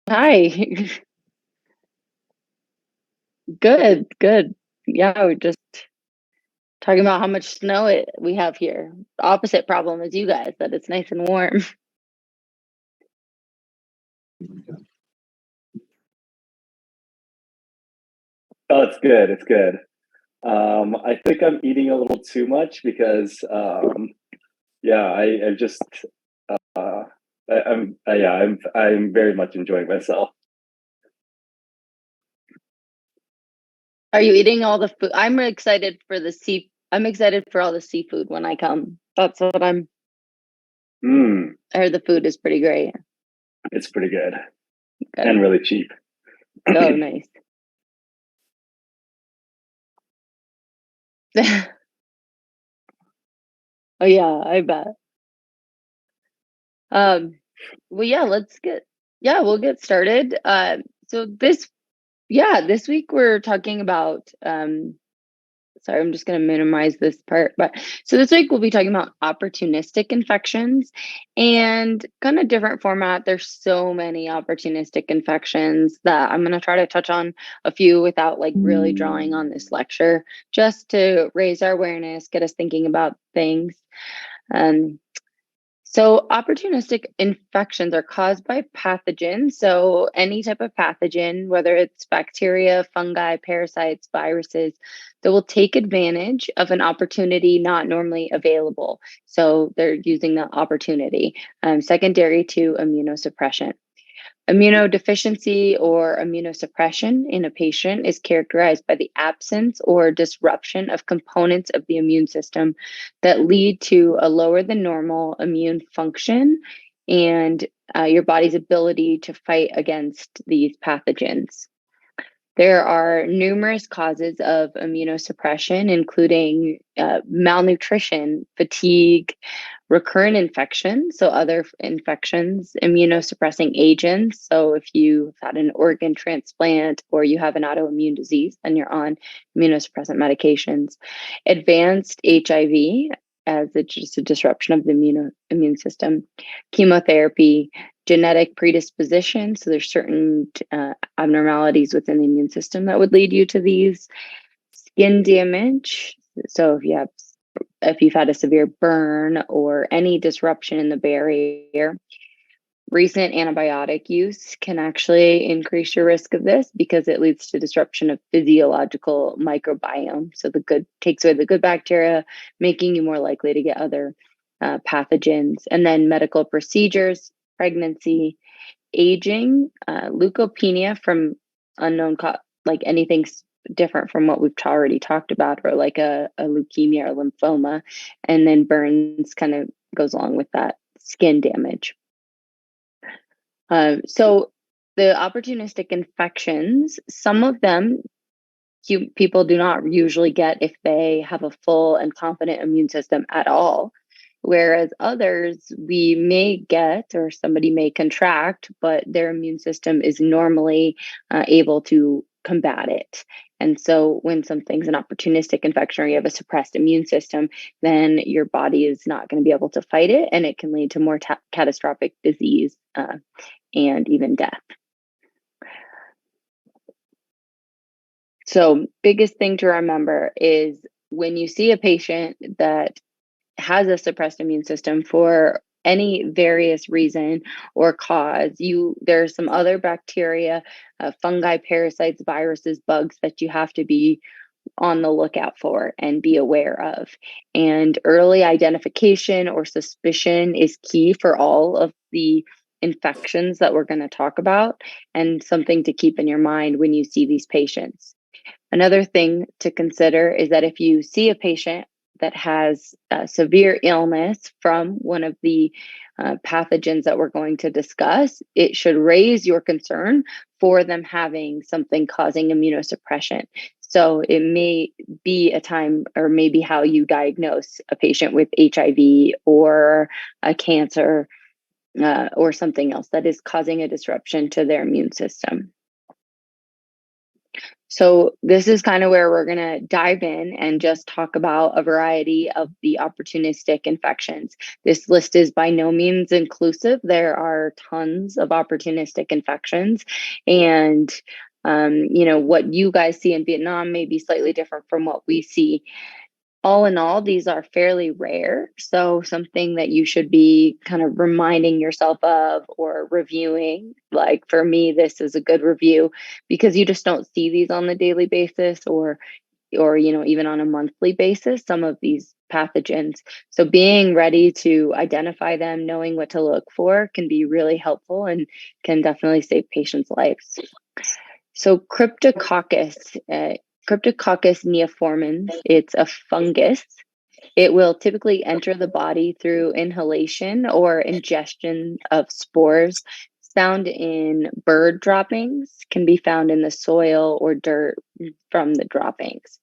Hi. Good, good. Yeah, we're just talking about how much snow we have here. The opposite problem as you guys, that it's nice and warm. Oh, it's good. It's good. I think I'm eating a little too much because, yeah, I just, uh, I'm very much enjoying myself. Are you eating all the food? I'm excited for all the seafood when I come. That's what I heard the food is pretty great. It's pretty good Good. and really cheap. Oh, nice. Oh yeah, I bet. Well, yeah, we'll get started. So this week we're talking about, sorry, I'm just going to minimize this part. But so this week we'll be talking about opportunistic infections and kind of different format. There's so many opportunistic infections that I'm going to try to touch on a few without like really drawing on this lecture, just to raise our awareness, get us thinking about things. So opportunistic infections are caused by pathogens. So any type of pathogen, whether it's bacteria, fungi, parasites, viruses, that will take advantage of an opportunity not normally available. So they're using the opportunity, secondary to immunosuppression. Immunodeficiency or immunosuppression in a patient is characterized by the absence or disruption of components of the immune system that lead to a lower than normal immune function and your body's ability to fight against these pathogens. There are numerous causes of immunosuppression, including malnutrition, fatigue, recurrent infections, so other infections, immunosuppressing agents. So if you've had an organ transplant or you have an autoimmune disease, then you're on immunosuppressant medications. Advanced HIV, as it's just a disruption of the immune system, chemotherapy, genetic predisposition. So there's certain abnormalities within the immune system that would lead you to these. Skin damage. So if you've had a severe burn or any disruption in the barrier, recent antibiotic use can actually increase your risk of this because it leads to disruption of physiological microbiome. So takes away the good bacteria, making you more likely to get other pathogens. And then medical procedures, pregnancy, aging, leukopenia from like anything different from what we've already talked about, or like a leukemia or lymphoma, and then burns kind of goes along with that, skin damage. So the opportunistic infections, some of them people do not usually get if they have a full and confident immune system at all. Whereas others we may get or somebody may contract, but their immune system is normally able to combat it. And so when something's an opportunistic infection or you have a suppressed immune system, then your body is not going to be able to fight it, and it can lead to more catastrophic disease and even death. So biggest thing to remember is when you see a patient that has a suppressed immune system for any various reason or cause, there's some other bacteria, fungi, parasites, viruses, bugs that you have to be on the lookout for and be aware of. And early identification or suspicion is key for all of the infections that we're going to talk about, and something to keep in your mind when you see these patients. Another thing to consider is that if you see a patient that has severe illness from one of the pathogens that we're going to discuss, it should raise your concern for them having something causing immunosuppression. So it may be a time, or maybe how you diagnose a patient with HIV or a cancer or something else that is causing a disruption to their immune system. So this is kind of where we're going to dive in and just talk about a variety of the opportunistic infections. This list is by no means inclusive. There are tons of opportunistic infections, and what you guys see in Vietnam may be slightly different from what we see. All in all, these are fairly rare. So something that you should be kind of reminding yourself of or reviewing. Like for me, this is a good review because you just don't see these on the daily basis or even on a monthly basis, some of these pathogens. So being ready to identify them, knowing what to look for can be really helpful and can definitely save patients' lives. So Cryptococcus, Cryptococcus neoformans, it's a fungus. It will typically enter the body through inhalation or ingestion of spores found in bird droppings, can be found in the soil or dirt from the droppings.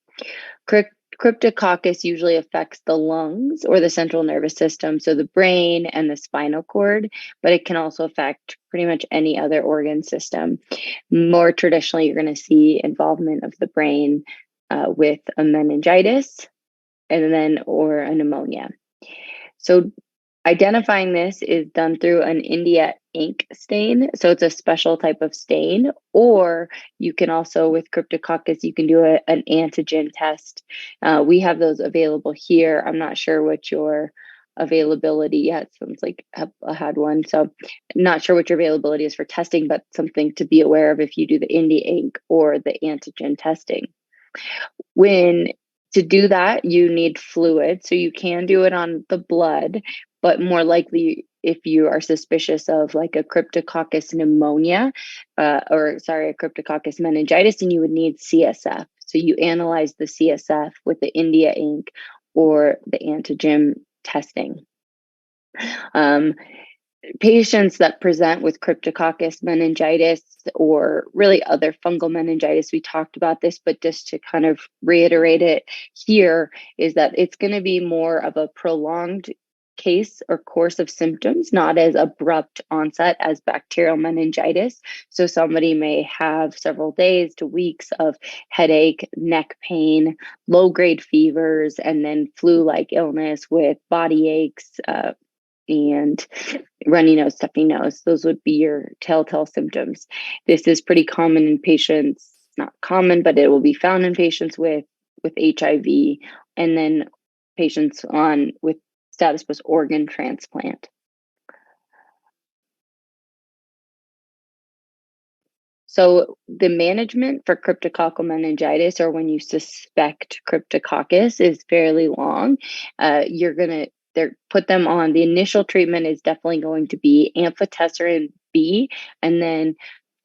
Cryptococcus usually affects the lungs or the central nervous system, so the brain and the spinal cord, but it can also affect pretty much any other organ system. More traditionally, you're going to see involvement of the brain with a meningitis or a pneumonia. So identifying this is done through an India ink stain. So it's a special type of stain, or you can also, with Cryptococcus, you can do an antigen test. We have those available here. I'm not sure what your availability yet. Sounds like I had one. So not sure what your availability is for testing, but something to be aware of if you do the India ink or the antigen testing. To do that, you need fluid. So you can do it on the blood, but more likely if you are suspicious of like a Cryptococcus pneumonia, a Cryptococcus meningitis, and you would need CSF. So you analyze the CSF with the India ink or the antigen testing. Patients that present with Cryptococcus meningitis or really other fungal meningitis, we talked about this, but just to kind of reiterate it here, is that it's going to be more of a prolonged case or course of symptoms, not as abrupt onset as bacterial meningitis. So somebody may have several days to weeks of headache, neck pain, low-grade fevers, and then flu-like illness with body aches, and runny nose, stuffy nose. Those would be your telltale symptoms. This is pretty common in patients, not common, but it will be found in patients with HIV, and then patients with status post organ transplant. So the management for cryptococcal meningitis, or when you suspect cryptococcus, is fairly long. Put them on, the initial treatment is definitely going to be amphotericin B and then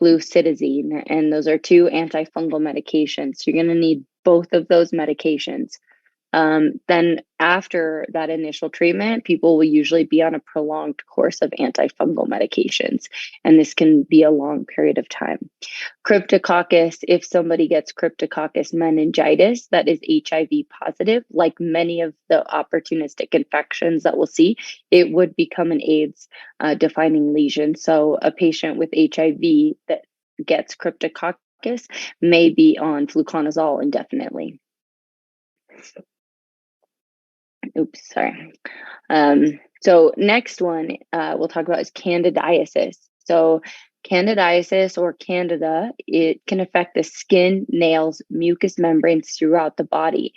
flucitazine. And those are two antifungal medications. So you're going to need both of those medications. Then after that initial treatment, people will usually be on a prolonged course of antifungal medications, and this can be a long period of time. Cryptococcus, if somebody gets Cryptococcus meningitis that is HIV positive, like many of the opportunistic infections that we'll see, it would become an AIDS defining lesion. So a patient with HIV that gets Cryptococcus may be on fluconazole indefinitely. Oops, sorry. So next one we'll talk about is candidiasis. So candidiasis or candida, it can affect the skin, nails, mucous membranes throughout the body.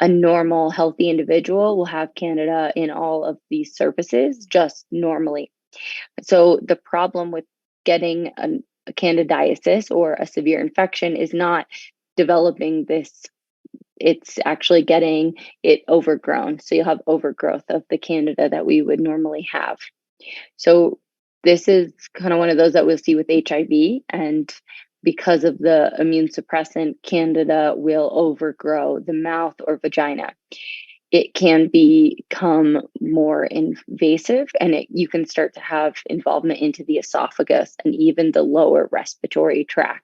A normal, healthy individual will have candida in all of these surfaces just normally. So the problem with getting a candidiasis or a severe infection is not developing this, it's actually getting it overgrown. So you'll have overgrowth of the candida that we would normally have. So this is kind of one of those that we'll see with HIV, and because of the immune suppressant, candida will overgrow the mouth or vagina. It can become more invasive, and you can start to have involvement into the esophagus and even the lower respiratory tract.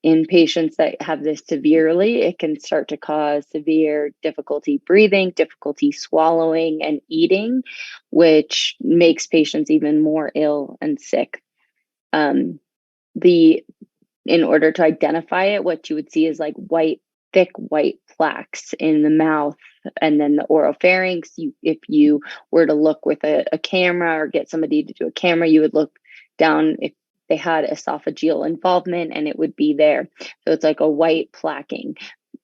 In patients that have this severely, it can start to cause severe difficulty breathing, difficulty swallowing and eating, which makes patients even more ill and sick. The in order to identify it, what you would see is like thick white plaques in the mouth and then the oropharynx. If you were to look with a camera or get somebody to do a camera, you would look down if they had esophageal involvement and it would be there. So it's like a white plaquing.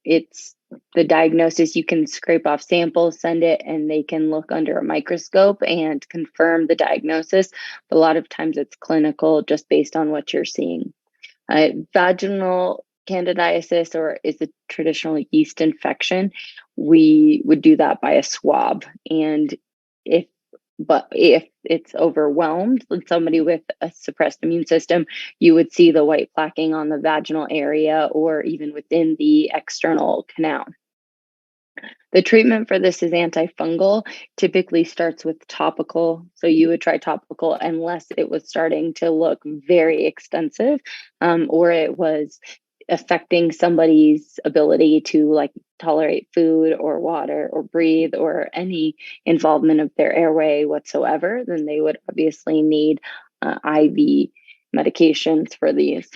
It's the diagnosis. You can scrape off samples, send it, and they can look under a microscope and confirm the diagnosis. But a lot of times it's clinical just based on what you're seeing. Vaginal candidiasis, or is a traditional yeast infection, we would do that by a swab. And if it's overwhelmed with somebody with a suppressed immune system, you would see the white plaquing on the vaginal area or even within the external canal. The treatment for this is antifungal, typically starts with topical. So you would try topical unless it was starting to look very extensive, or it was affecting somebody's ability to like tolerate food or water or breathe or any involvement of their airway whatsoever. Then they would obviously need IV medications for these.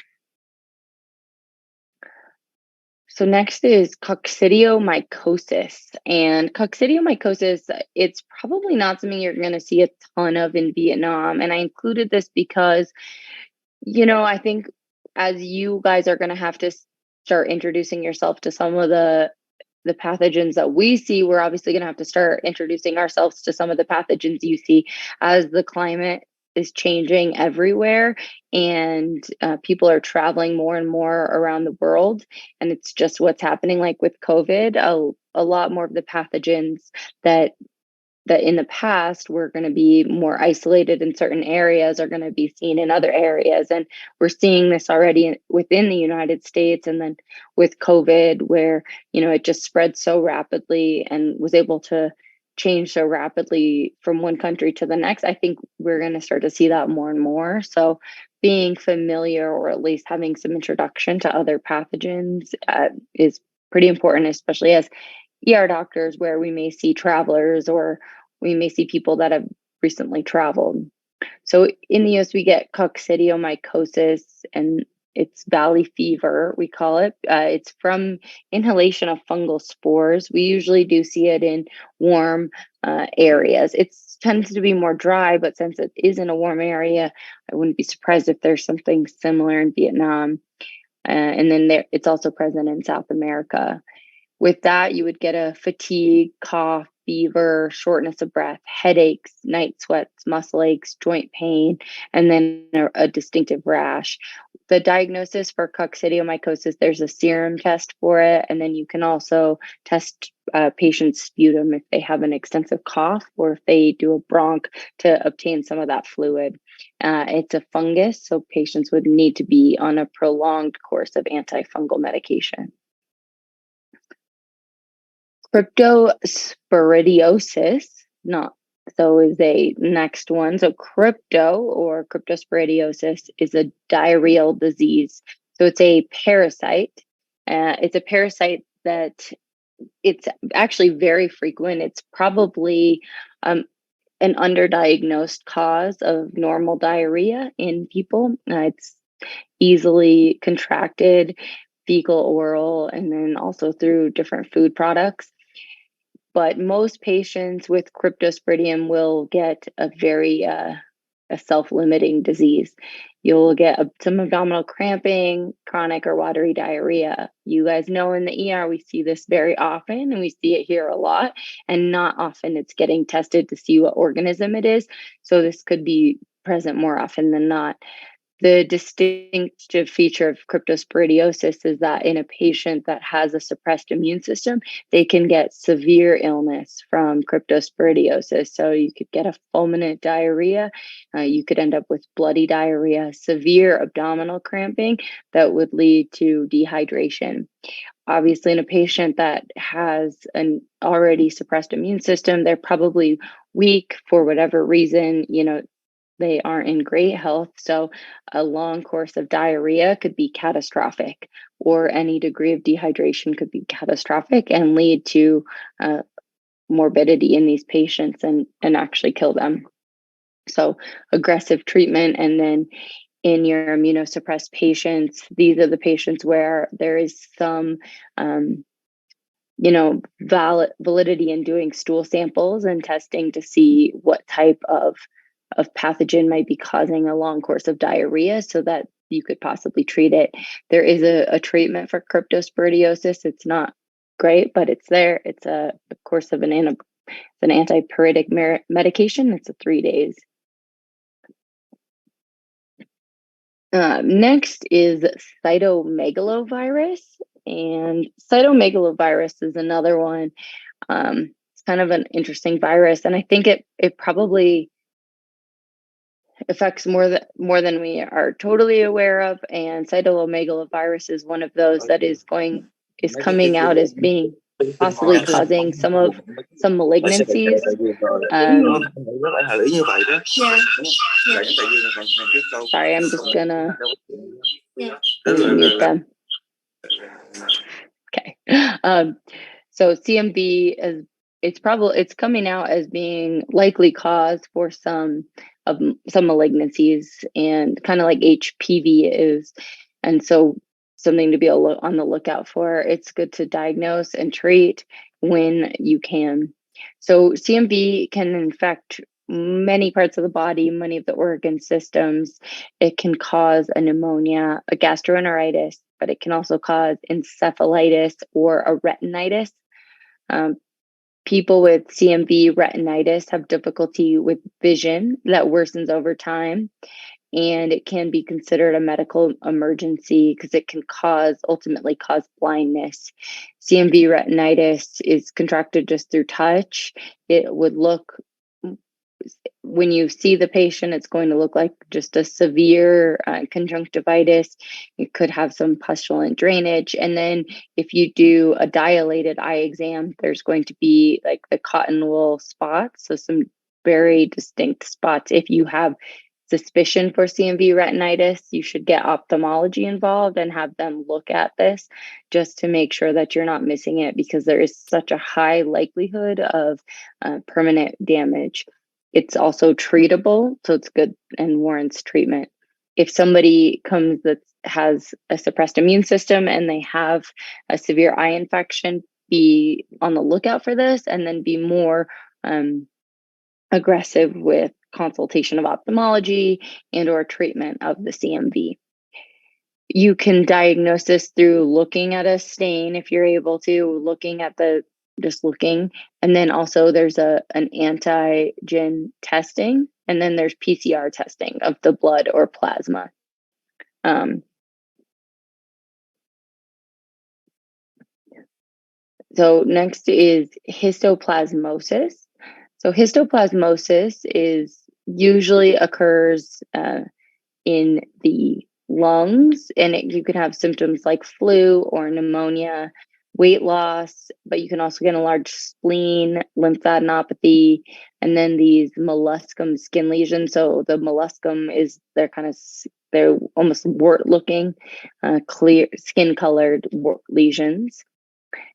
So next is coccidiomycosis. And coccidiomycosis, it's probably not something you're going to see a ton of in Vietnam. And I included this because, I think as you guys are going to have to start introducing yourself to some of the pathogens that we see, we're obviously going to have to start introducing ourselves to some of the pathogens you see as the climate is changing everywhere and people are traveling more and more around the world. And it's just what's happening, like with COVID, a lot more of the pathogens that in the past were going to be more isolated in certain areas are going to be seen in other areas. And we're seeing this already within the United States. And then with COVID, where, it just spread so rapidly and was able to change so rapidly from one country to the next, I think we're going to start to see that more and more. So being familiar, or at least having some introduction to other pathogens is pretty important, especially as ER doctors, where we may see travelers or we may see people that have recently traveled. So in the US, we get coccidiomycosis, and it's valley fever, we call it. It's from inhalation of fungal spores. We usually do see it in warm areas. It tends to be more dry, but since it is in a warm area, I wouldn't be surprised if there's something similar in Vietnam. And then it's also present in South America. With that, you would get a fatigue, cough, fever, shortness of breath, headaches, night sweats, muscle aches, joint pain, and then a distinctive rash. The diagnosis for coccidiomycosis, there's a serum test for it, and then you can also test patients' sputum if they have an extensive cough or if they do a bronch to obtain some of that fluid. It's a fungus, so patients would need to be on a prolonged course of antifungal medication. Cryptosporidiosis, is a next one. So crypto or cryptosporidiosis is a diarrheal disease. So it's a parasite. It's a parasite that it's actually very frequent. It's probably an underdiagnosed cause of normal diarrhea in people. It's easily contracted, fecal, oral, and then also through different food products. But most patients with cryptosporidium will get a very a self-limiting disease. You'll get some abdominal cramping, chronic or watery diarrhea. You guys know in the ER, we see this very often, and we see it here a lot, and not often it's getting tested to see what organism it is. So this could be present more often than not. The distinctive feature of cryptosporidiosis is that in a patient that has a suppressed immune system, they can get severe illness from cryptosporidiosis. So you could get a fulminant diarrhea, you could end up with bloody diarrhea, severe abdominal cramping that would lead to dehydration. Obviously, in a patient that has an already suppressed immune system, they're probably weak for whatever reason, they aren't in great health. So a long course of diarrhea could be catastrophic, or any degree of dehydration could be catastrophic and lead to morbidity in these patients and actually kill them. So aggressive treatment. And then in your immunosuppressed patients, these are the patients where there is some validity in doing stool samples and testing to see what type of pathogen might be causing a long course of diarrhea so that you could possibly treat it. There is a treatment for cryptosporidiosis. It's not great, but it's there. It's a course of an antipyretic medication. It's 3 days. Next is cytomegalovirus, and cytomegalovirus is another one. It's kind of an interesting virus, and I think it probably affects more than we are totally aware of. And cytomegalovirus is one of those that is coming out as being possibly causing some malignancies. Sorry, I'm just gonna mute them. Okay. So CMV it's coming out as being likely cause for some malignancies, and kind of like HPV is, and so something to be on the lookout for. It's good to diagnose and treat when you can. So CMV can infect many parts of the body, many of the organ systems. It can cause a pneumonia, a gastroenteritis, but it can also cause encephalitis or a retinitis. People with CMV retinitis have difficulty with vision that worsens over time, and it can be considered a medical emergency because it can ultimately cause blindness. CMV retinitis is contracted just through touch. It would look, when you see the patient, it's going to look like just a severe conjunctivitis. It could have some pustulant drainage. And then if you do a dilated eye exam, there's going to be like the cotton wool spots. So some very distinct spots. If you have suspicion for CMV retinitis, you should get ophthalmology involved and have them look at this just to make sure that you're not missing it, because there is such a high likelihood of permanent damage. It's also treatable, so it's good and warrants treatment. If somebody comes that has a suppressed immune system and they have a severe eye infection, be on the lookout for this, and then be more aggressive with consultation of ophthalmology and or treatment of the CMV. You can diagnose this through looking at a stain if you're able to, and then also there's an antigen testing, and then there's PCR testing of the blood or plasma. So next is histoplasmosis. So histoplasmosis usually occurs in the lungs, and you can have symptoms like flu or pneumonia, weight loss, but you can also get a large spleen, lymphadenopathy, and then these molluscum skin lesions. So the molluscum they're almost wart-looking, clear skin-colored lesions.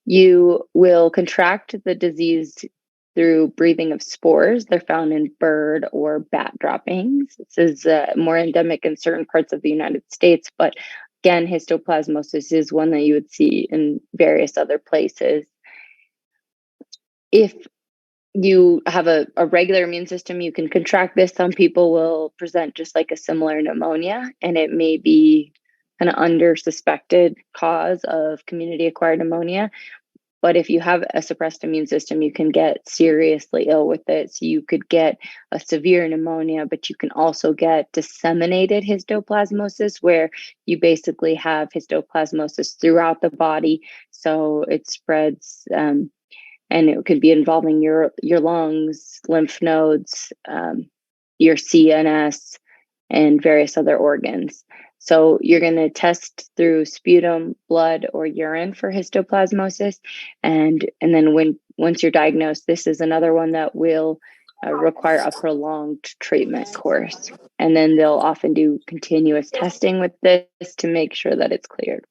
You will contract the disease through breathing of spores. They're found in bird or bat droppings. This is more endemic in certain parts of the United States, but again, histoplasmosis is one that you would see in various other places. If you have a regular immune system, you can contract this. Some people will present just like a similar pneumonia, and it may be an under suspected cause of community-acquired pneumonia. But if you have a suppressed immune system, you can get seriously ill with it. So you could get a severe pneumonia, but you can also get disseminated histoplasmosis, where you basically have histoplasmosis throughout the body. So it spreads, and it could be involving your lungs, lymph nodes, your CNS, and various other organs. So you're going to test through sputum, blood, or urine for histoplasmosis. And then once you're diagnosed, this is another one that will require a prolonged treatment course. And then they'll often do continuous testing with this to make sure that it's cleared.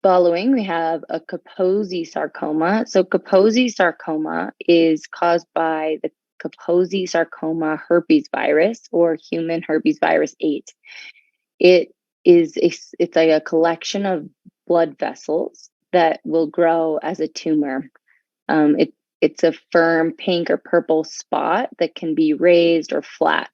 Following, we have a Kaposi sarcoma. So Kaposi sarcoma is caused by the Kaposi sarcoma herpes virus, or human herpes virus 8. It's like a collection of blood vessels that will grow as a tumor. It's a firm pink or purple spot that can be raised or flat.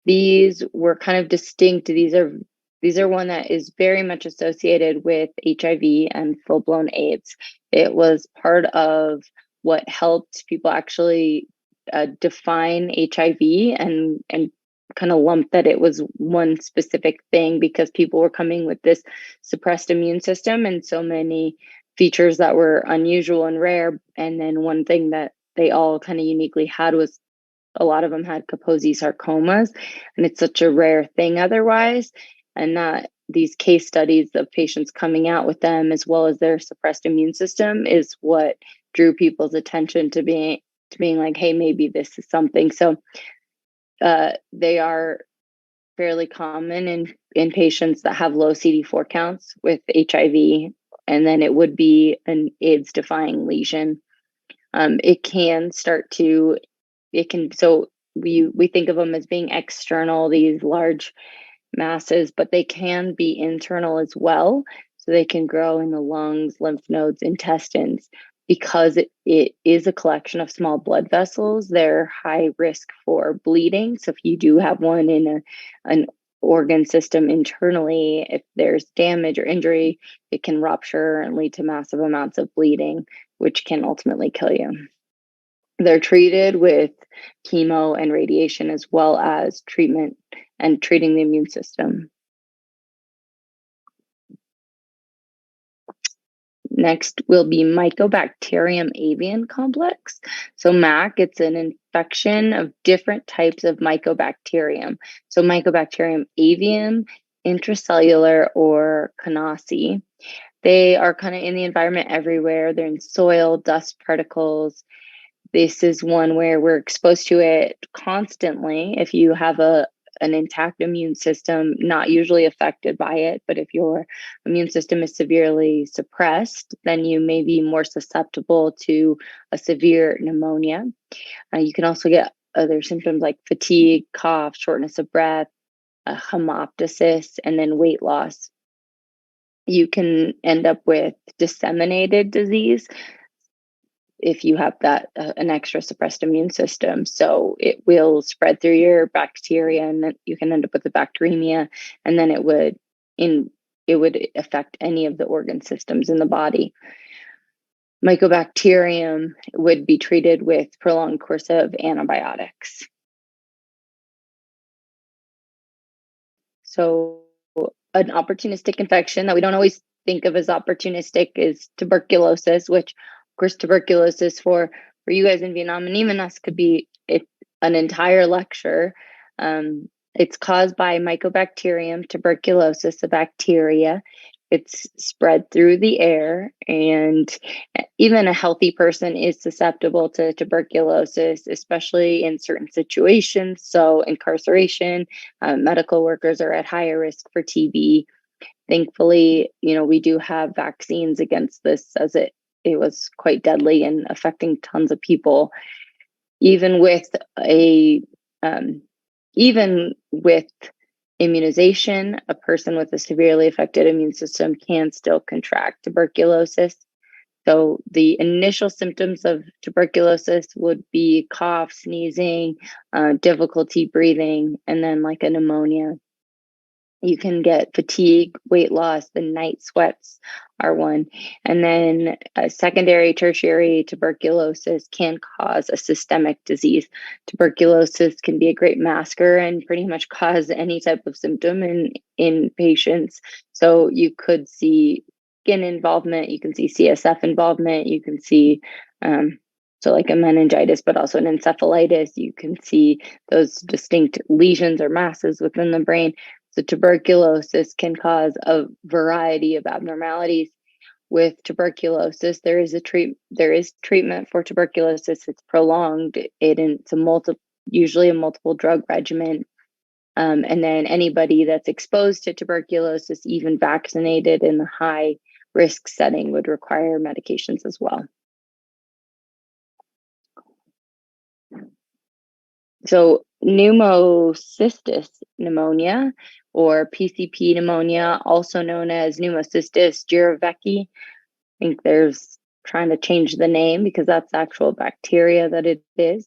These were kind of distinct. These are one that is very much associated with HIV and full-blown AIDS. It was part of what helped people actually define HIV and kind of lump that it was one specific thing, because people were coming with this suppressed immune system and so many features that were unusual and rare. And then one thing that they all kind of uniquely had was a lot of them had Kaposi sarcomas, and it's such a rare thing otherwise. And that these case studies of patients coming out with them, as well as their suppressed immune system, is what drew people's attention to being like, hey, maybe this is something. So they are fairly common in patients that have low CD4 counts with HIV, and then it would be an AIDS-defying lesion. So we think of them as being external, these large masses, but they can be internal as well. So they can grow in the lungs, lymph nodes, intestines. Because it is a collection of small blood vessels, they're high risk for bleeding. So if you do have one in an organ system internally, if there's damage or injury, it can rupture and lead to massive amounts of bleeding, which can ultimately kill you. They're treated with chemo and radiation, as well as treatment and treating the immune system. Next will be Mycobacterium avium complex. So MAC, it's an infection of different types of Mycobacterium. So Mycobacterium avium, intracellular, or Canasi. They are kind of in the environment everywhere. They're in soil, dust particles. This is one where we're exposed to it constantly. If you have an intact immune system, not usually affected by it, but if your immune system is severely suppressed, then you may be more susceptible to a severe pneumonia. You can also get other symptoms like fatigue, cough, shortness of breath, hemoptysis, and then weight loss. You can end up with disseminated disease if you have that an extra suppressed immune system. So it will spread through your bacteria, and then you can end up with a bacteremia, and then it would affect any of the organ systems in the body. Mycobacterium would be treated with prolonged course of antibiotics. So an opportunistic infection that we don't always think of as opportunistic is tuberculosis, which of course tuberculosis for you guys in Vietnam and even us could be an entire lecture. It's caused by Mycobacterium tuberculosis, a bacteria. It's spread through the air, and even a healthy person is susceptible to tuberculosis, especially in certain situations. So incarceration, medical workers are at higher risk for TB. Thankfully, we do have vaccines against this, as it was quite deadly and affecting tons of people. Even with immunization, a person with a severely affected immune system can still contract tuberculosis. So the initial symptoms of tuberculosis would be cough, sneezing, difficulty breathing, and then like a pneumonia. You can get fatigue, weight loss, the night sweats are one. And then secondary, tertiary tuberculosis can cause a systemic disease. Tuberculosis can be a great masker and pretty much cause any type of symptom in patients. So you could see skin involvement, you can see CSF involvement, you can see so like a meningitis, but also an encephalitis. You can see those distinct lesions or masses within the brain. So tuberculosis can cause a variety of abnormalities. With tuberculosis, there is treatment for tuberculosis. It's prolonged. It's usually a multiple drug regimen. And then anybody that's exposed to tuberculosis, even vaccinated in the high risk setting, would require medications as well. So pneumocystis pneumonia or PCP pneumonia, also known as pneumocystis jirovecii. I think there's trying to change the name because that's the actual bacteria that it is.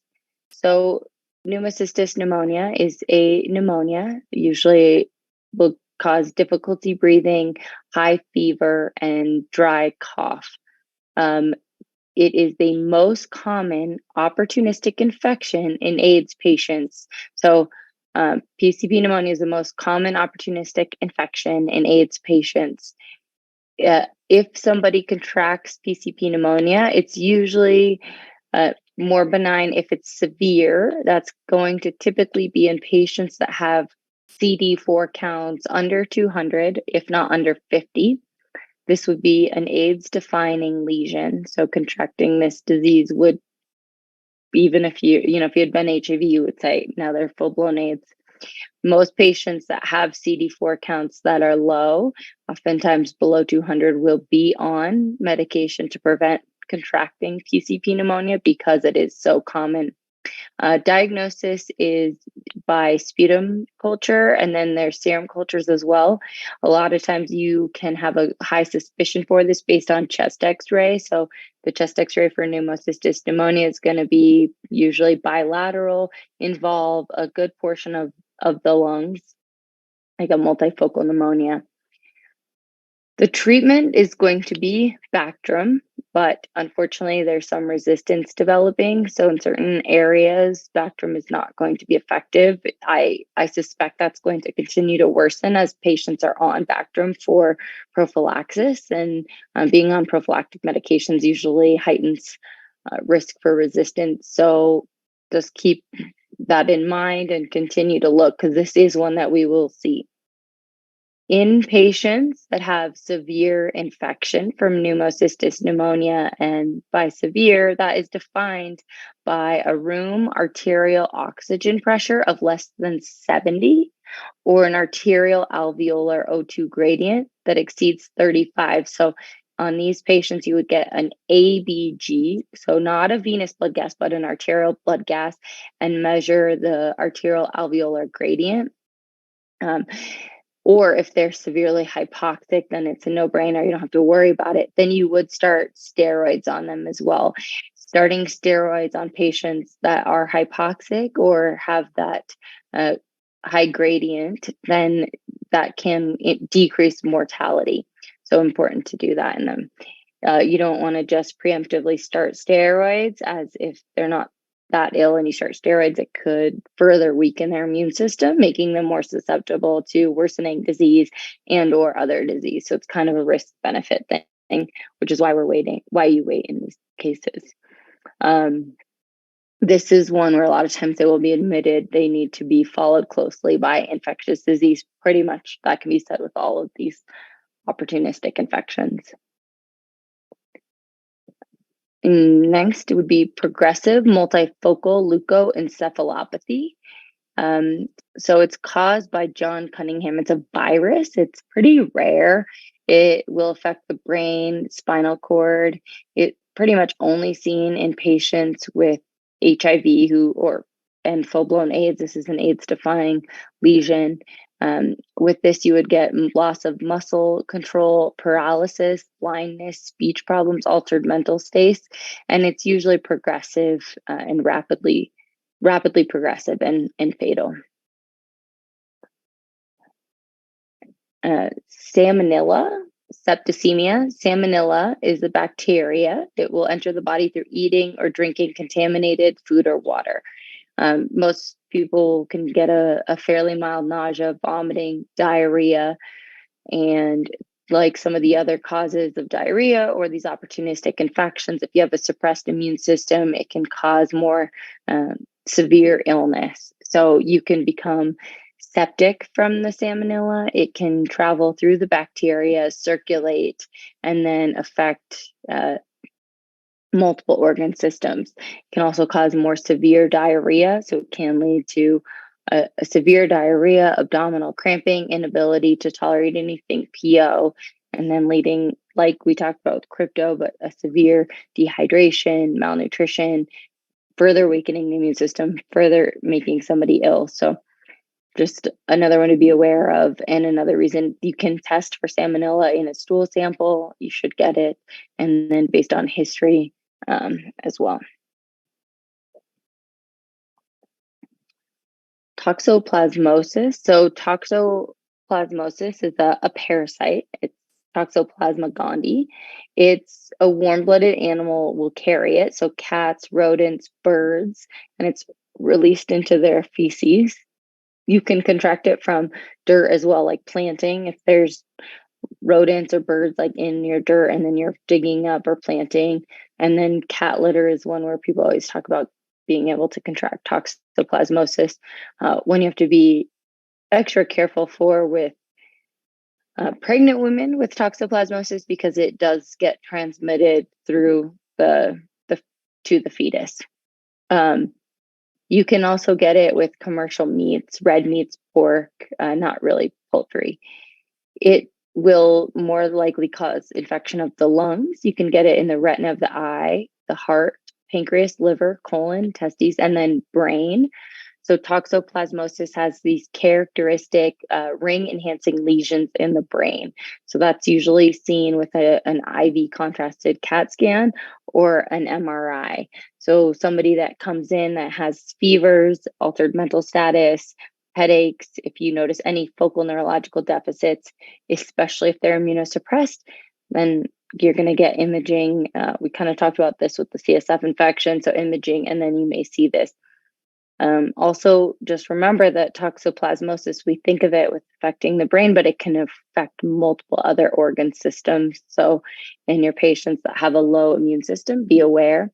So pneumocystis pneumonia is a pneumonia, usually will cause difficulty breathing, high fever, and dry cough. It is the most common opportunistic infection in AIDS patients. So PCP pneumonia is the most common opportunistic infection in AIDS patients. If somebody contracts PCP pneumonia, it's usually more benign. If it's severe, that's going to typically be in patients that have CD4 counts under 200, if not under 50. This would be an AIDS defining lesion. So contracting this disease would, even if if you had been HIV, you would say now they're full blown AIDS. Most patients that have CD4 counts that are low, oftentimes below 200, will be on medication to prevent contracting PCP pneumonia because it is so common. Diagnosis is by sputum culture, and then there's serum cultures as well. A lot of times you can have a high suspicion for this based on chest x-ray. So the chest x-ray for pneumocystis pneumonia is going to be usually bilateral, involve a good portion of the lungs, like a multifocal pneumonia. The treatment is going to be Bactrim, but unfortunately there's some resistance developing. So in certain areas, Bactrim is not going to be effective. I suspect that's going to continue to worsen as patients are on Bactrim for prophylaxis, and being on prophylactic medications usually heightens risk for resistance. So just keep that in mind and continue to look, because this is one that we will see. In patients that have severe infection from pneumocystis pneumonia, and by severe, that is defined by a room arterial oxygen pressure of less than 70 or an arterial alveolar O2 gradient that exceeds 35. So on these patients, you would get an ABG, so not a venous blood gas, but an arterial blood gas, and measure the arterial alveolar gradient. Or if they're severely hypoxic, then it's a no-brainer. You don't have to worry about it. Then you would start steroids on them as well. Starting steroids on patients that are hypoxic or have that high gradient, then that can decrease mortality. So important to do that in them. You don't want to just preemptively start steroids, as if they're not that ill and you start steroids, it could further weaken their immune system, making them more susceptible to worsening disease and or other disease. So it's kind of a risk benefit thing, which is why you wait in these cases. This is one where a lot of times they will be admitted. They need to be followed closely by infectious disease. Pretty much that can be said with all of these opportunistic infections. Next would be progressive multifocal leukoencephalopathy. So it's caused by John Cunningham. It's a virus. It's pretty rare. It will affect the brain, spinal cord. It pretty much only seen in patients with HIV and full-blown AIDS. This is an AIDS-defying lesion. With this, you would get loss of muscle control, paralysis, blindness, speech problems, altered mental states, and it's usually progressive and rapidly progressive and fatal. Salmonella, septicemia. Salmonella is a bacteria. It will enter the body through eating or drinking contaminated food or water. Most people can get a fairly mild nausea, vomiting, diarrhea, and like some of the other causes of diarrhea or these opportunistic infections, if you have a suppressed immune system, it can cause more severe illness. So you can become septic from the salmonella. It can travel through the bacteria, circulate, and then affect multiple organ systems. It can also cause more severe diarrhea. So it can lead to a severe diarrhea, abdominal cramping, inability to tolerate anything PO, and then leading, like we talked about with crypto, but a severe dehydration, malnutrition, further weakening the immune system, further making somebody ill. So just another one to be aware of. And another reason you can test for salmonella in a stool sample, you should get it. And then based on history as well. Toxoplasmosis. So toxoplasmosis is a parasite. It's Toxoplasma gondii. It's a warm-blooded animal will carry it. So cats, rodents, birds, and it's released into their feces. You can contract it from dirt as well, like planting. If there's rodents or birds like in your dirt and then you're digging up or planting. And then cat litter is one where people always talk about being able to contract toxoplasmosis. One you have to be extra careful for with pregnant women with toxoplasmosis because it does get transmitted through the to the fetus. You can also get it with commercial meats, red meats, pork, not really poultry. It will more likely cause infection of the lungs. You can get it in the retina of the eye, the heart, pancreas, liver, colon, testes, and then brain. So toxoplasmosis has these characteristic ring-enhancing lesions in the brain. So that's usually seen with an IV contrasted CAT scan or an MRI. So somebody that comes in that has fevers, altered mental status, headaches, if you notice any focal neurological deficits, especially if they're immunosuppressed, then you're going to get imaging. We kind of talked about this with the CSF infection, so imaging, and then you may see this. Also, just remember that toxoplasmosis, we think of it with affecting the brain, but it can affect multiple other organ systems. So in your patients that have a low immune system, be aware.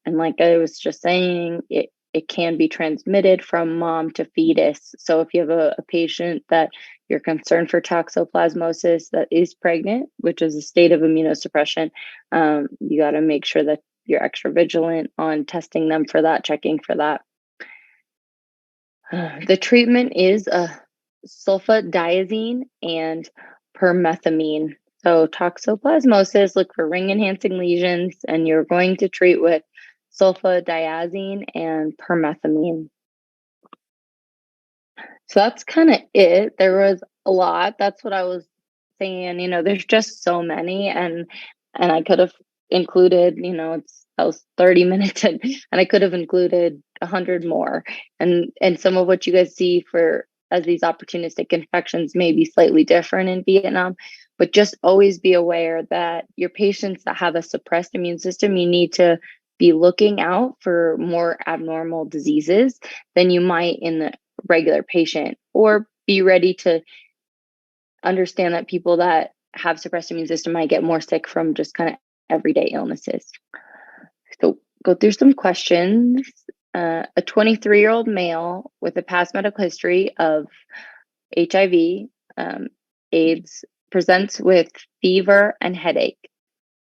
And like I was just saying, it can be transmitted from mom to fetus. So if you have a patient that you're concerned for toxoplasmosis that is pregnant, which is a state of immunosuppression, you got to make sure that you're extra vigilant on testing them for that, checking for that. The treatment is sulfadiazine and permethamine. So toxoplasmosis, look for ring-enhancing lesions, and you're going to treat with sulfadiazine and permethamine. So that's kind of it. There was a lot. That's what I was saying. There's just so many, and I could have included. That was 30 minutes, and I could have included 100 more. And some of what you guys see as these opportunistic infections may be slightly different in Vietnam, but just always be aware that your patients that have a suppressed immune system, you need to be looking out for more abnormal diseases than you might in the regular patient, or be ready to understand that people that have suppressed immune system might get more sick from just kind of everyday illnesses. So go through some questions. A 23-year-old male with a past medical history of HIV, AIDS, presents with fever and headache.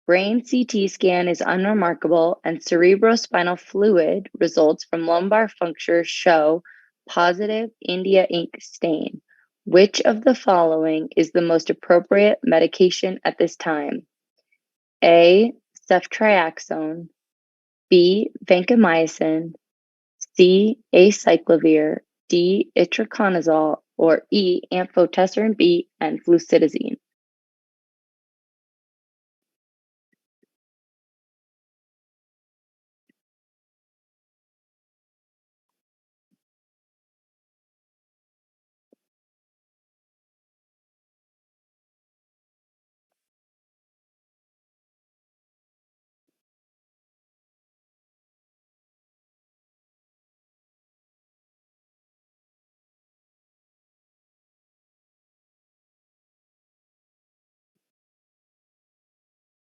Brain CT scan is unremarkable, and cerebrospinal fluid results from lumbar puncture show positive India ink stain. Which of the following is the most appropriate medication at this time? A, ceftriaxone, B, vancomycin, C, acyclovir, D, itraconazole, or E, amphotericin B and flucidazine.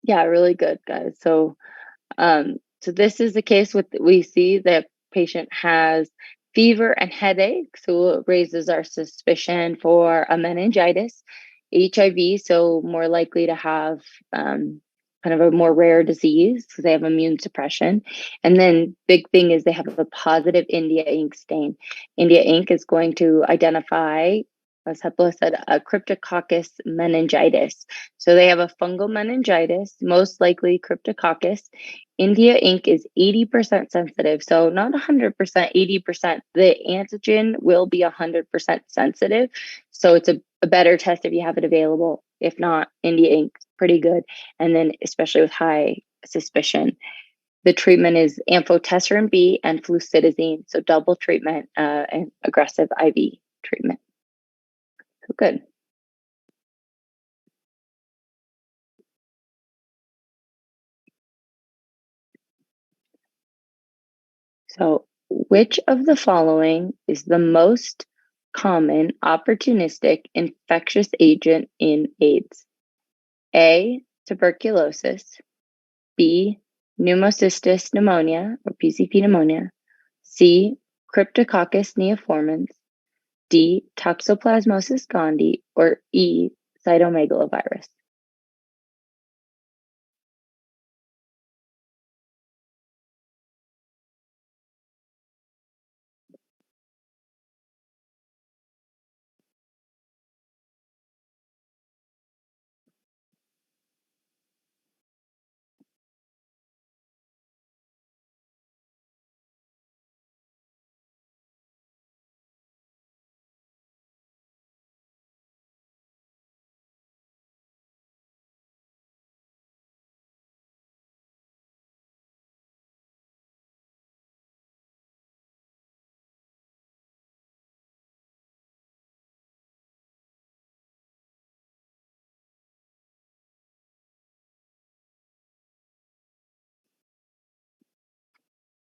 Yeah, really good, guys. So this is the case with, we see that patient has fever and headache, so it raises our suspicion for a meningitis, HIV, so more likely to have kind of a more rare disease because they have immune suppression. And then big thing is they have a positive India ink stain. India ink is going to identify, as Hepla said, a Cryptococcus meningitis. So they have a fungal meningitis, most likely Cryptococcus, India ink is 80% sensitive, so not 100%, 80%. The antigen will be 100% sensitive, so it's a better test if you have it available. If not, India ink, pretty good. And then especially with high suspicion, the treatment is amphotericin B and flucidazine, so double treatment and aggressive IV treatment. So good. So, which of the following is the most common opportunistic infectious agent in AIDS? A, tuberculosis, B, pneumocystis pneumonia or PCP pneumonia, C, Cryptococcus neoformans, D, Toxoplasmosis gondii, or E, cytomegalovirus.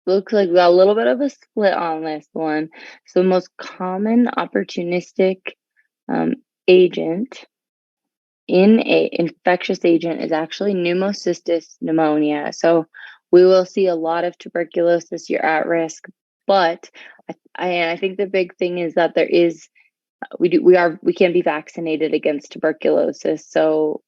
Looks like we got a little bit of a split on this one. So the most common opportunistic um, agent in a infectious agent is actually pneumocystis pneumonia. So we will see a lot of tuberculosis. You're at risk, but I think the big thing is that there is we can be vaccinated against tuberculosis. So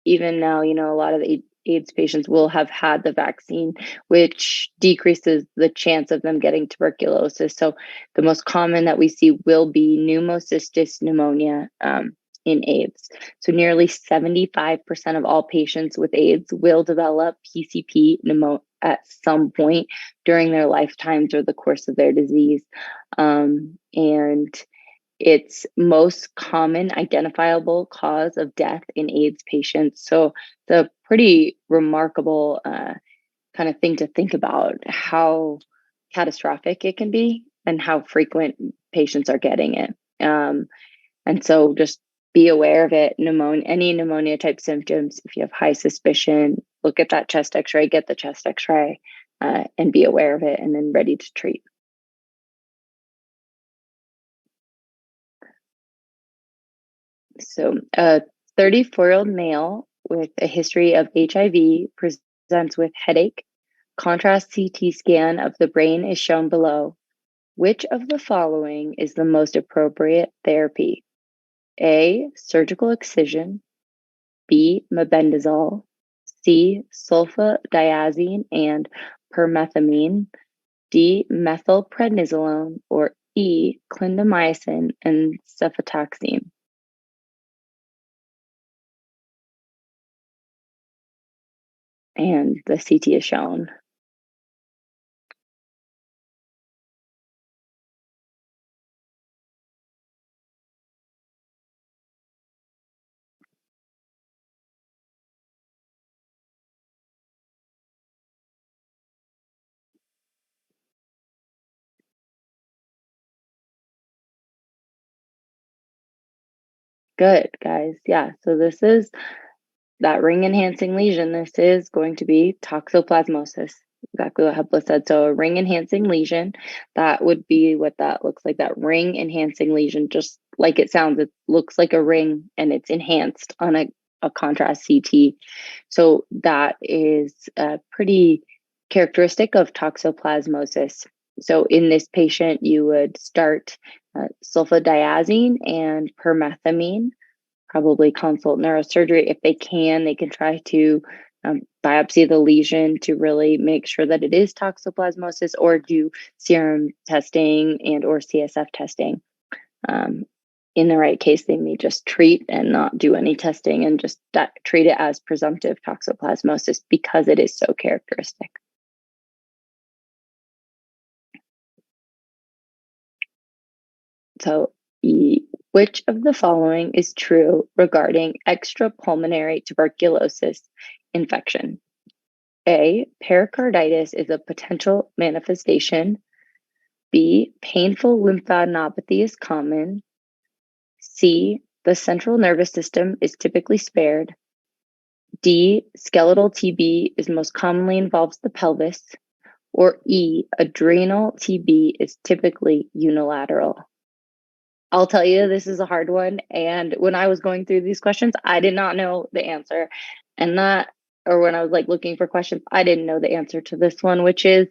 even now, a lot of the AIDS patients will have had the vaccine, which decreases the chance of them getting tuberculosis. So the most common that we see will be pneumocystis pneumonia in AIDS. So nearly 75% of all patients with AIDS will develop PCP pneumonia at some point during their lifetimes or the course of their disease. And it's most common identifiable cause of death in AIDS patients. So it's a pretty remarkable kind of thing to think about how catastrophic it can be and how frequent patients are getting it. And so just be aware of it. Any pneumonia type symptoms, if you have high suspicion, look at that chest x-ray, get the chest x-ray, and be aware of it and then ready to treat. So a 34-year-old male with a history of HIV presents with headache. Contrast CT scan of the brain is shown below. Which of the following is the most appropriate therapy? A, surgical excision, B, mebendazole, C, sulfadiazine and permethamine, D, methylprednisolone, or E, clindamycin and cefotaxime. And the CT is shown. Good, guys. Yeah, so this is that ring enhancing lesion. This is going to be toxoplasmosis. Exactly what Hepla said. So a ring enhancing lesion, that would be what that looks like, that ring enhancing lesion, just like it sounds. It looks like a ring and it's enhanced on a contrast CT. So that is pretty characteristic of toxoplasmosis. So in this patient, you would start sulfadiazine and permethamine, probably consult neurosurgery. If they can try to biopsy the lesion to really make sure that it is toxoplasmosis, or do serum testing and or CSF testing. in the right case, they may just treat and not do any testing and just treat it as presumptive toxoplasmosis because it is so characteristic. So, which of the following is true regarding extrapulmonary tuberculosis infection? A, pericarditis is a potential manifestation. B, painful lymphadenopathy is common. C, the central nervous system is typically spared. D, skeletal TB is most commonly involves the pelvis. Or E, adrenal TB is typically unilateral. I'll tell you, this is a hard one. And when I was going through these questions, I did not know the answer. And or when I was like looking for questions, I didn't know the answer to this one, which is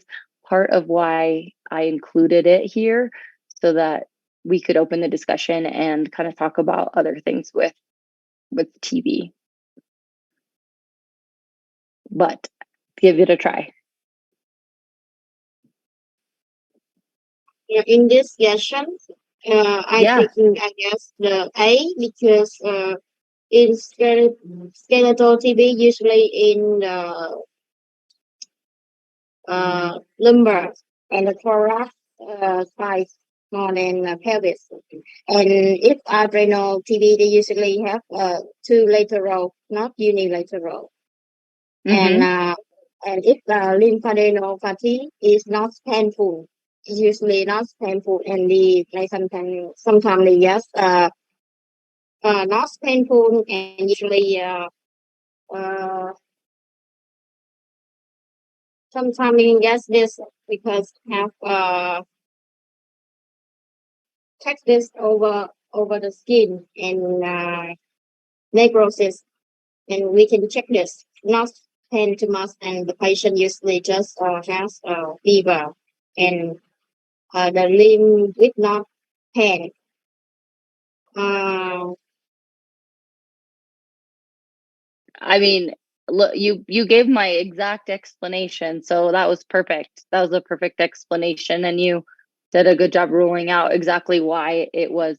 part of why I included it here so that we could open the discussion and kind of talk about other things with TB. But give it a try. In this session, I guess the A, because in skeletal TB, usually in the lumbar and the thorax side more than pelvis. And if adrenal TB, they usually have two lateral, not unilateral. And if the lymphadenopathy is not painful, it's usually not painful, and sometimes they just not painful, and usually sometimes we get this because have check this over the skin and necrosis, and we can check this not pain too much, and the patient usually just has fever and the limb with not pain. I mean, look, you gave my exact explanation, so that was perfect. That was a perfect explanation, and you did a good job ruling out exactly why it was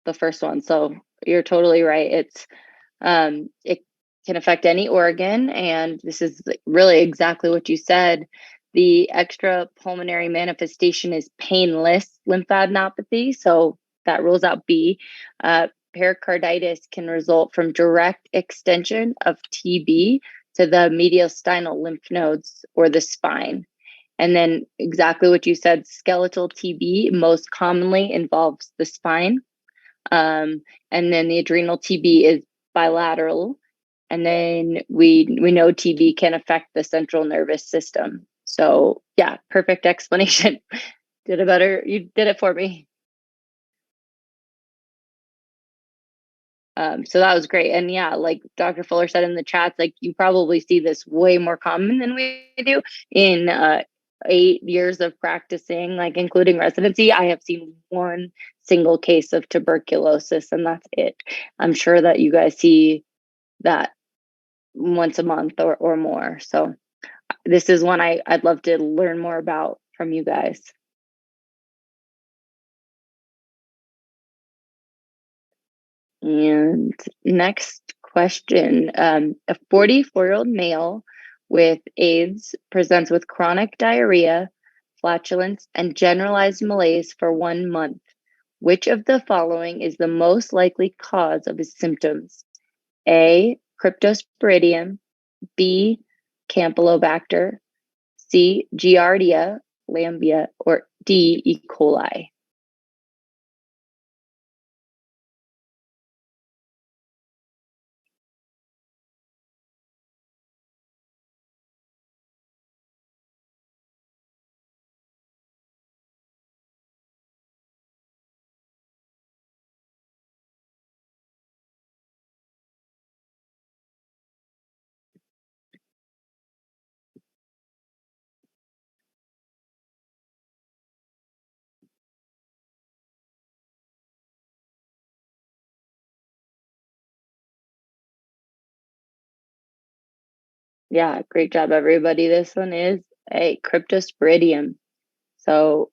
the first one. So you're totally right. It can affect any organ, and this is really exactly what you said. The extrapulmonary manifestation is painless lymphadenopathy, so that rules out B. Pericarditis can result from direct extension of TB to the mediastinal lymph nodes or the spine. And then exactly what you said, skeletal TB most commonly involves the spine. And then the adrenal TB is bilateral. And then we know TB can affect the central nervous system. So yeah, perfect explanation. You did it for me. So that was great. And yeah, like Dr. Fuller said in the chats, like you probably see this way more common than we do in 8 years of practicing, like including residency. I have seen one single case of tuberculosis, and that's it. I'm sure that you guys see that once a month or more. So this is one I'd love to learn more about from you guys. And next question, a 44-year-old male with AIDS presents with chronic diarrhea, flatulence, and generalized malaise for 1 month. Which of the following is the most likely cause of his symptoms? A, Cryptosporidium, B, Campylobacter, C, Giardia lamblia, or D, E. coli? Yeah, great job, everybody. This one is a Cryptosporidium. So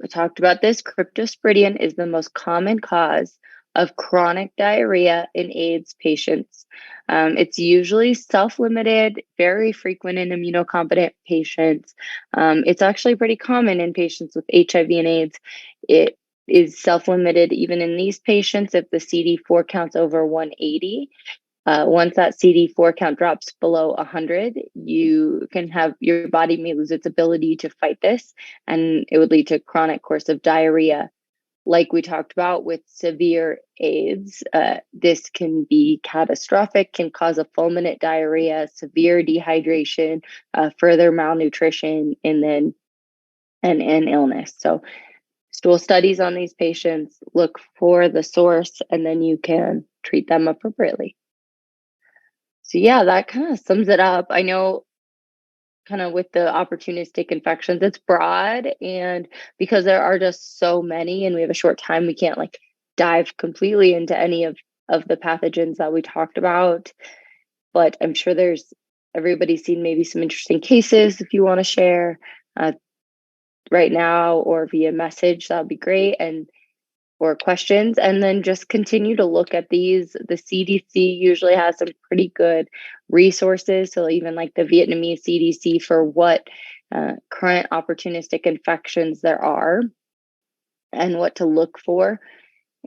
We talked about this. Cryptosporidium is the most common cause of chronic diarrhea in AIDS patients. It's usually self-limited, very frequent in immunocompetent patients. It's actually pretty common in patients with HIV and AIDS. It is self-limited even in these patients if the CD4 count's over 180. Once that CD4 count drops below 100, you can have your body may lose its ability to fight this, and it would lead to chronic course of diarrhea. Like we talked about with severe AIDS, this can be catastrophic, can cause a fulminant diarrhea, severe dehydration, further malnutrition, and then an illness. So stool studies on these patients, look for the source, and then you can treat them appropriately. So yeah, that kind of sums it up. I know kind of with the opportunistic infections, it's broad, and because there are just so many and we have a short time, we can't like dive completely into any of the pathogens that we talked about. But I'm sure everybody's seen maybe some interesting cases if you want to share right now or via message, that would be great. Or questions, and then just continue to look at these. The CDC usually has some pretty good resources. So even like the Vietnamese CDC for what current opportunistic infections there are and what to look for.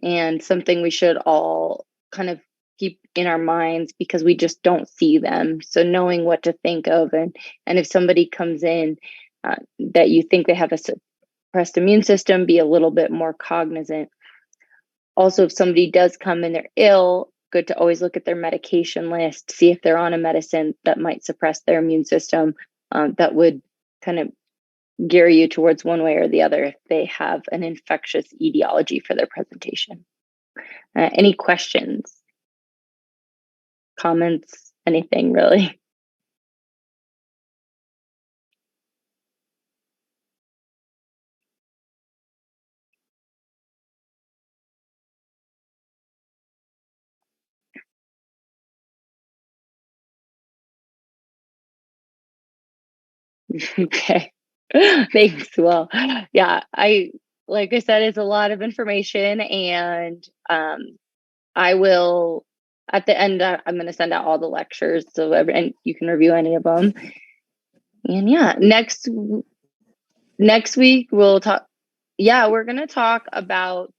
And something we should all kind of keep in our minds because we just don't see them. So knowing what to think of, and if somebody comes in that you think they have a suppressed immune system, be a little bit more cognizant. Also, if somebody does come and they're ill, good to always look at their medication list, see if they're on a medicine that might suppress their immune system, that would kind of gear you towards one way or the other if they have an infectious etiology for their presentation. Any questions, comments, anything really? Okay. Thanks. Well, yeah, like I said, it's a lot of information, and I will at the end. I'm going to send out all the lectures and you can review any of them. And yeah, next week we'll talk. Yeah, we're going to talk about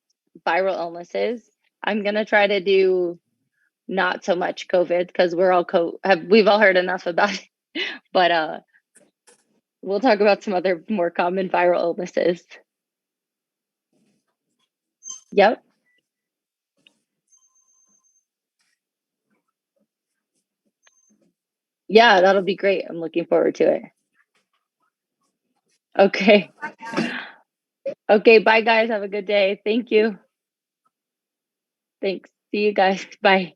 viral illnesses. I'm going to try to do not so much COVID because we've all heard enough about it. But we'll talk about some other more common viral illnesses. Yep. Yeah, that'll be great. I'm looking forward to it. Okay. Okay, bye guys. Have a good day. Thank you. Thanks. See you guys. Bye.